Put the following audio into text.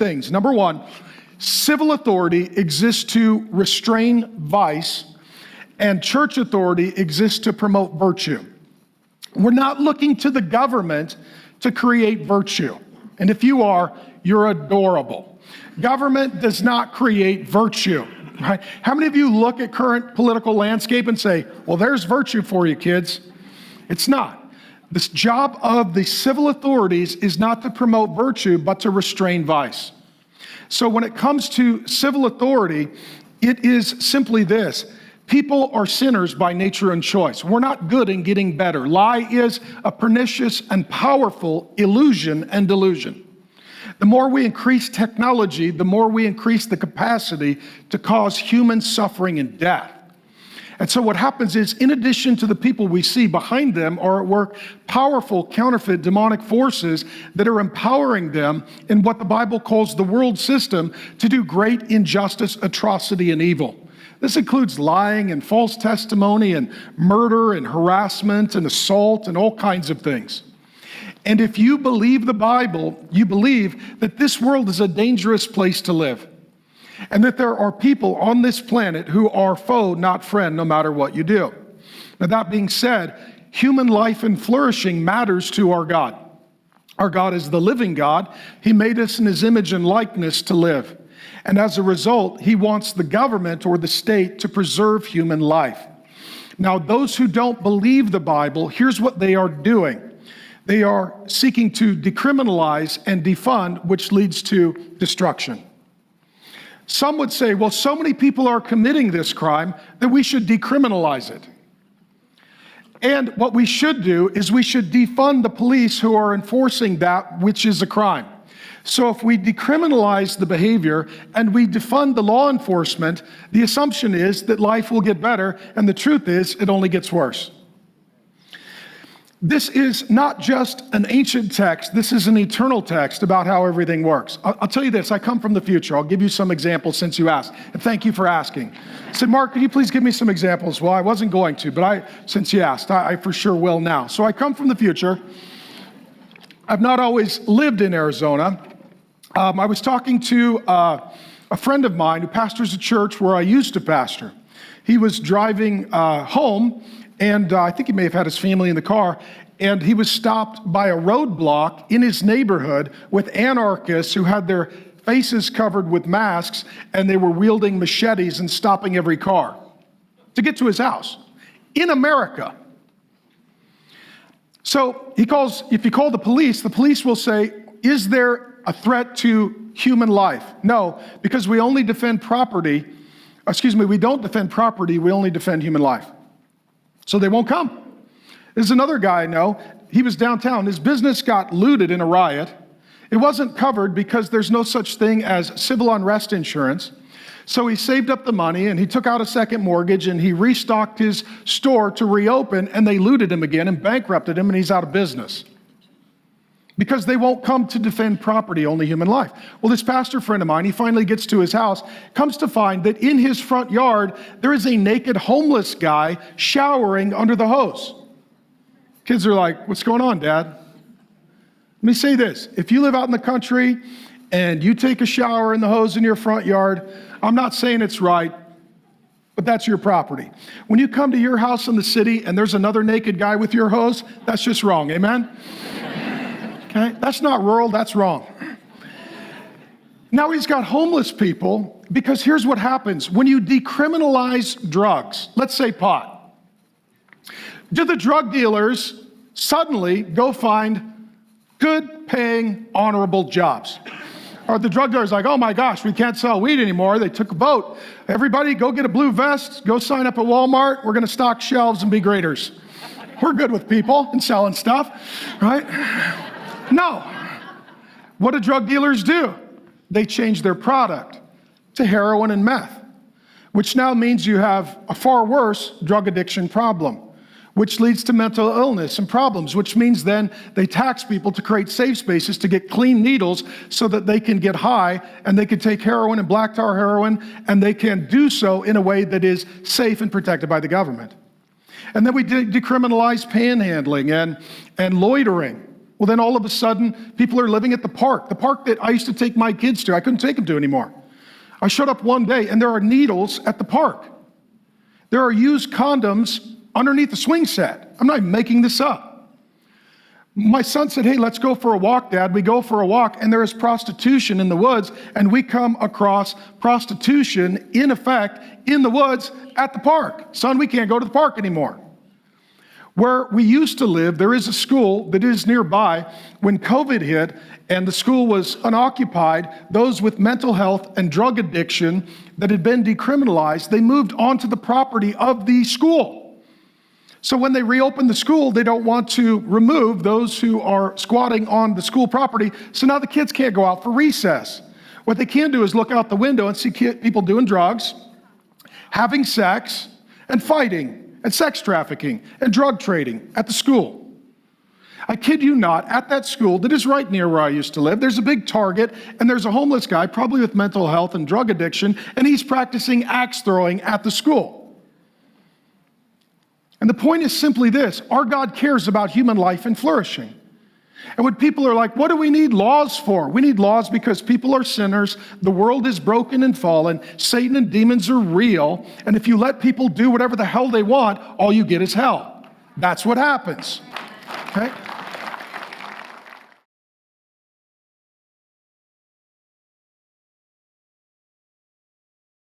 things. Number one, civil authority exists to restrain vice, and church authority exists to promote virtue. We're not looking to the government to create virtue. And if you are, you're adorable. Government does not create virtue, right? How many of you look at current political landscape and say, well, there's virtue for you, kids? It's not. The job of the civil authorities is not to promote virtue, but to restrain vice. So when it comes to civil authority, it is simply this. People are sinners by nature and choice. We're not good in getting better. Lie is a pernicious and powerful illusion and delusion. The more we increase technology, the more we increase the capacity to cause human suffering and death. And so what happens is, in addition to the people we see behind them are at work powerful counterfeit demonic forces that are empowering them in what the Bible calls the world system to do great injustice, atrocity, and evil. This includes lying and false testimony and murder and harassment and assault and all kinds of things. And if you believe the Bible, you believe that this world is a dangerous place to live, and that there are people on this planet who are foe, not friend, no matter what you do. Now, that being said, human life and flourishing matters to our God. Our God is the living God. He made us in his image and likeness to live. And as a result, he wants the government or the state to preserve human life. Now, those who don't believe the Bible, here's what they are doing. They are seeking to decriminalize and defund, which leads to destruction. Some would say, well, so many people are committing this crime that we should decriminalize it. And what we should do is we should defund the police who are enforcing that which is a crime. So if we decriminalize the behavior and we defund the law enforcement, the assumption is that life will get better, and the truth is it only gets worse. This is not just an ancient text, this is an eternal text about how everything works. I'll tell you this, I come from the future. I'll give you some examples since you asked, and thank you for asking. I said, Mark, could you please give me some examples? Well, I wasn't going to, but since you asked, I for sure will now. So I come from the future. I've not always lived in Arizona. I was talking to a friend of mine who pastors a church where I used to pastor. He was driving home, and I think he may have had his family in the car, and he was stopped by a roadblock in his neighborhood with anarchists who had their faces covered with masks, and they were wielding machetes and stopping every car to get to his house in America. So if you call the police will say, is there a threat to human life? No, because we only defend property. We don't defend property, we only defend human life. So they won't come. There's another guy I know. He was downtown. His business got looted in a riot. It wasn't covered because there's no such thing as civil unrest insurance. So he saved up the money and he took out a second mortgage and he restocked his store to reopen, and they looted him again and bankrupted him, and he's out of business. Because they won't come to defend property, only human life. Well, this pastor friend of mine, he finally gets to his house, comes to find that in his front yard, there is a naked homeless guy showering under the hose. Kids are like, what's going on, Dad? Let me say this. If you live out in the country and you take a shower in the hose in your front yard, I'm not saying it's right, but that's your property. When you come to your house in the city and there's another naked guy with your hose, that's just wrong, amen? Okay? That's not rural, that's wrong. Now he's got homeless people, because here's what happens. When you decriminalize drugs, let's say pot, do the drug dealers suddenly go find good paying, honorable jobs? Or the drug dealers like, oh my gosh, we can't sell weed anymore. They took a vote. Everybody go get a blue vest, go sign up at Walmart. We're gonna stock shelves and be graders. We're good with people and selling stuff, right? No. What do drug dealers do? They change their product to heroin and meth, which now means you have a far worse drug addiction problem, which leads to mental illness and problems, which means then they tax people to create safe spaces to get clean needles so that they can get high and they can take heroin and black tar heroin, and they can do so in a way that is safe and protected by the government. And then we decriminalize panhandling and loitering. Well, then all of a sudden, people are living at the park that I used to take my kids to. I couldn't take them to anymore. I showed up one day and there are needles at the park. There are used condoms underneath the swing set. I'm not even making this up. My son said, hey, let's go for a walk, Dad. We go for a walk, and there is prostitution in the woods, and we come across prostitution in effect in the woods at the park. Son, we can't go to the park anymore. Where we used to live, there is a school that is nearby. When COVID hit and the school was unoccupied, those with mental health and drug addiction that had been decriminalized, they moved onto the property of the school. So when they reopen the school, they don't want to remove those who are squatting on the school property. So now the kids can't go out for recess. What they can do is look out the window and see people doing drugs, having sex, and fighting, and sex trafficking, and drug trading at the school. I kid you not, at that school that is right near where I used to live, there's a big target, and there's a homeless guy, probably with mental health and drug addiction, and he's practicing axe throwing at the school. And the point is simply this: our God cares about human life and flourishing. And when people are like, what do we need laws for? We need laws because people are sinners, the world is broken and fallen, Satan and demons are real, and if you let people do whatever the hell they want, all you get is hell. That's what happens, okay?